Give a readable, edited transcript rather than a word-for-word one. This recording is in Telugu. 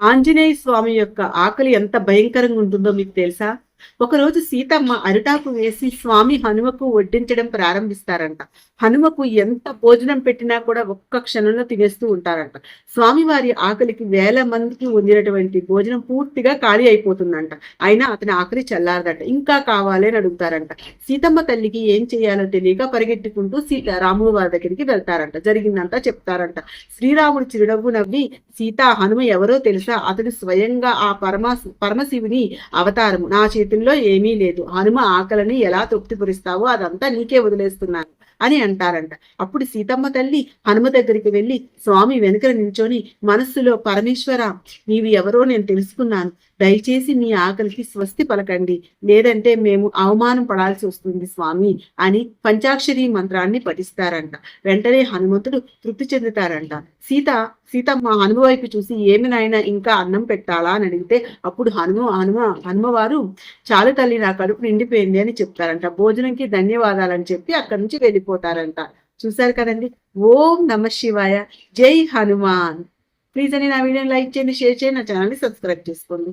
ఆంజనేయ స్వామి యొక్క ఆకలి ఎంత భయంకరంగా ఉంటుందో మీకు తెలుసా? ఒకరోజు సీతమ్మ అరిటాకు వేసి స్వామి హనుమకు వడ్డించడం ప్రారంభిస్తారంట. హనుమకు ఎంత భోజనం పెట్టినా కూడా ఒక్క క్షణంలో తినేస్తూ ఉంటారంట. స్వామివారి ఆకలికి వేల మందికి వండినటువంటి భోజనం పూర్తిగా ఖాళీ అయిపోతుందంట. అయినా అతని ఆకలి చల్లారదట. ఇంకా కావాలి అని అడుగుతారంట. సీతమ్మ తల్లికి ఏం చేయాలో తెలియక పరిగెట్టుకుంటూ రాముల వారి దగ్గరికి వెళ్తారంట. జరిగిందంతా చెప్తారంట. శ్రీరాముడు చిరునవ్వు నవ్వి, సీత, హనుమ ఎవరో తెలుసా? అతడు స్వయంగా ఆ పరమశివుని అవతారము. నా చేతుల్లో ఏమీ లేదు. హనుమ ఆకలిని ఎలా తృప్తిపరుస్తావో అదంతా నీకే వదిలేస్తున్నాను అని అంటారంట. అప్పుడు సీతమ్మ తల్లి హనుమ దగ్గరికి వెళ్ళి స్వామి వెనుకన నిల్చొని మనస్సులో, పరమేశ్వర, నీవు ఎవరో నేను తెలుసుకున్నాను. దయచేసి మీ ఆకలికి స్వస్తి పలకండి, లేదంటే మేము అవమానం పడాల్సి వస్తుంది స్వామి అని పంచాక్షరి మంత్రాన్ని పఠిస్తారంట. వెంటనే హనుమంతుడు తృప్తి చెందుతారంట. సీతమ్మ హనుమ వైపు చూసి, ఏమి నాయనా ఇంకా అన్నం పెట్టాలా అని అడిగితే, అప్పుడు హనుమవారు, చాలు తల్లి, నా కడుపు నిండిపోయింది అని చెప్తారంట. భోజనంకి ధన్యవాదాలని చెప్పి అక్కడి నుంచి వెళ్ళిపోతారంట. చూశారు కదండి. ఓం నమ శివాయ. జై హనుమాన్. ప్లీజ్ అని నా వీడియోని లైక్ చేయండి, షేర్ చేయండి, నా ఛానల్ని సబ్స్క్రైబ్ చేసుకోండి.